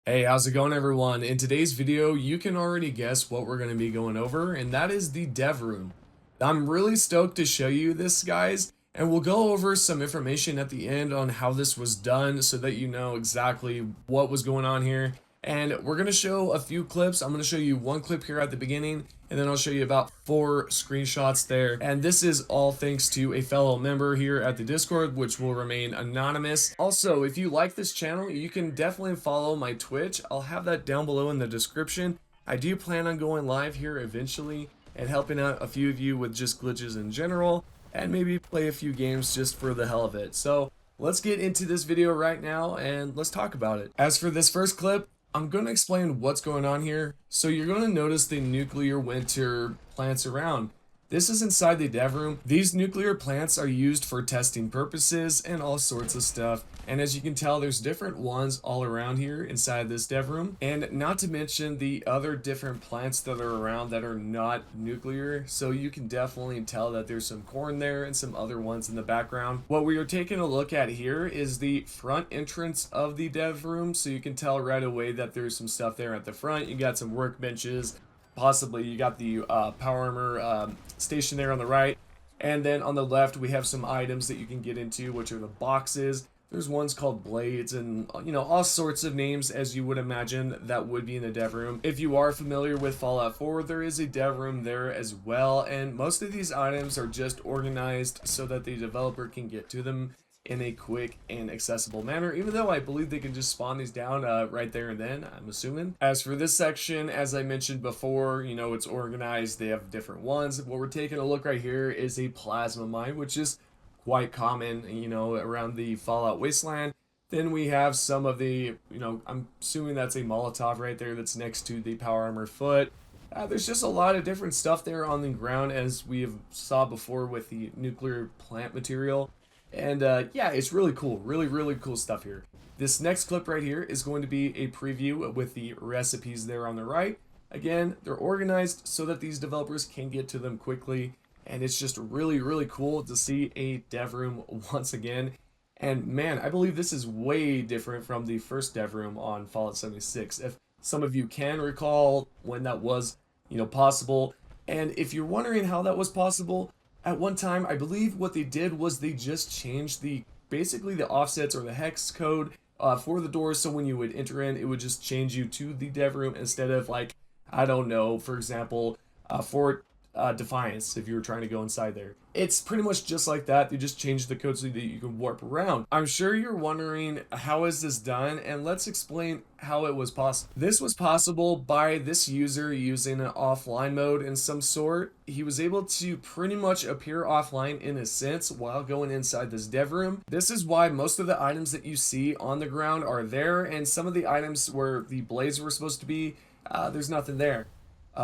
Hey, how's it going everyone? In today's video, you can already guess what we're going to be going over, and that is the dev room. I'm really stoked to show you this, guys, and we'll go over some information at the end on how this was done so that you know exactly what was going on here. And we're going to show a few clips. I'm going to show you one clip here at the beginning, and then I'll show you about 4 screenshots there. And this is all thanks to a fellow member here at the Discord, which will remain anonymous. Also, if you like this channel, you can definitely follow my Twitch. I'll have that down below in the description. I do plan on going live here eventually and helping out a few of you with just glitches in general, and maybe play a few games just for the hell of it. So let's get into this video right now and let's talk about it. As for this first clip, I'm going to explain what's going on here. So you're going to notice the nuclear winter plants around. This is inside the dev room. These nuclear plants are used for testing purposes and all sorts of stuff. And as you can tell, there's different ones all around here inside this dev room. And not to mention the other different plants that are around that are not nuclear. So you can definitely tell that there's some corn there and some other ones in the background. What we are taking a look at here is the front entrance of the dev room. So you can tell right away that there's some stuff there at the front. You got some workbenches. Possibly you got the power armor station there on the right, and then on the left we have some items that you can get into, which are the boxes. There's ones called blades and all sorts of names, as you would imagine that would be in the dev room. If you are familiar with Fallout 4, there is a dev room there as well, and most of these items are just organized so that the developer can get to them in a quick and accessible manner, even though I believe they can just spawn these down right there and then, I'm assuming. As for this section, as I mentioned before, it's organized. They have different ones. What we're taking a look right here is a plasma mine, which is quite common, around the Fallout wasteland. Then we have some of the, I'm assuming that's a Molotov right there that's next to the power armor foot. There's just a lot of different stuff there on the ground, as we have saw before with the nuclear plant material. And yeah, it's really cool. Really cool stuff here. This next clip right here is going to be a preview with the recipes there on the right. Again, they're organized so that these developers can get to them quickly. And it's just really cool to see a dev room once again. And man, I believe this is way different from the first dev room on Fallout 76. If some of you can recall when that was, possible. And if you're wondering how that was possible, at one time, I believe what they did was they just changed basically the offsets or the hex code for the doors. So when you would enter in, it would just change you to the dev room instead of, like, I don't know, for example, Fort Defiance, if you were trying to go inside there. It's pretty much just like that. They just changed the code so that you can warp around. I'm sure you're wondering, how is this done? And let's explain how it was possible. This was possible by this user using an offline mode in some sort. He was able to pretty much appear offline in a sense while going inside this dev room. This is why most of the items that you see on the ground are there, and some of the items where the blades were supposed to be, there's nothing there.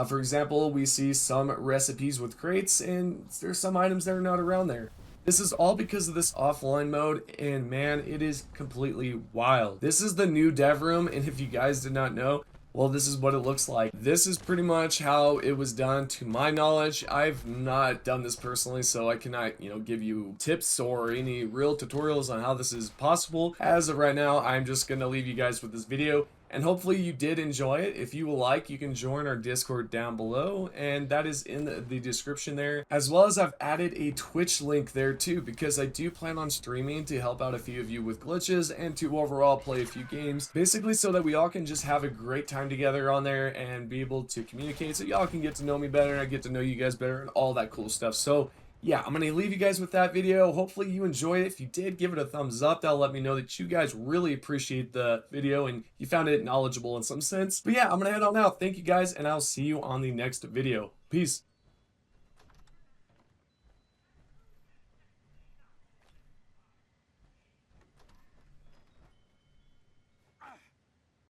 For example, we see some recipes with crates, and there's some items that are not around there. This is all because of this offline mode, and man, it is completely wild. This is the new dev room, and if you guys did not know, well, this is what it looks like. This is pretty much how it was done to my knowledge. I've not done this personally, so I cannot, give you tips or any real tutorials on how this is possible. As of right now, I'm just gonna leave you guys with this video. And hopefully you did enjoy it. If you like, you can join our Discord down below, and that is in the description there. As well as I've added a Twitch link there too, because I do plan on streaming to help out a few of you with glitches and to overall play a few games. Basically so that we all can just have a great time together on there and be able to communicate, so y'all can get to know me better and I get to know you guys better and all that cool stuff. So yeah, I'm going to leave you guys with that video. Hopefully you enjoyed it. If you did, give it a thumbs up. That'll let me know that you guys really appreciate the video and you found it knowledgeable in some sense. But yeah, I'm going to head on out. Thank you guys, and I'll see you on the next video. Peace.